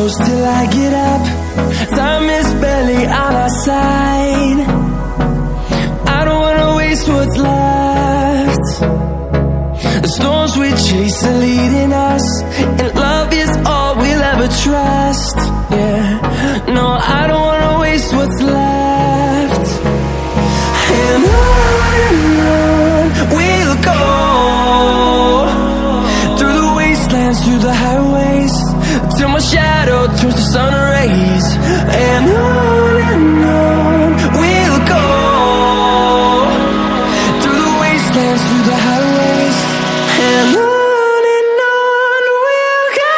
close till I get up. Time is barely on our side. I don't wanna waste what's left. The storms we chase are leading us, and love is all we'll ever trust. Yeah, no, I don't wanna waste what's left. And on we'll go, through the wastelands, through the highways, till my shadow turns to sun rays. And on we'll go, through the wastelands, through the highways, and on we'll go.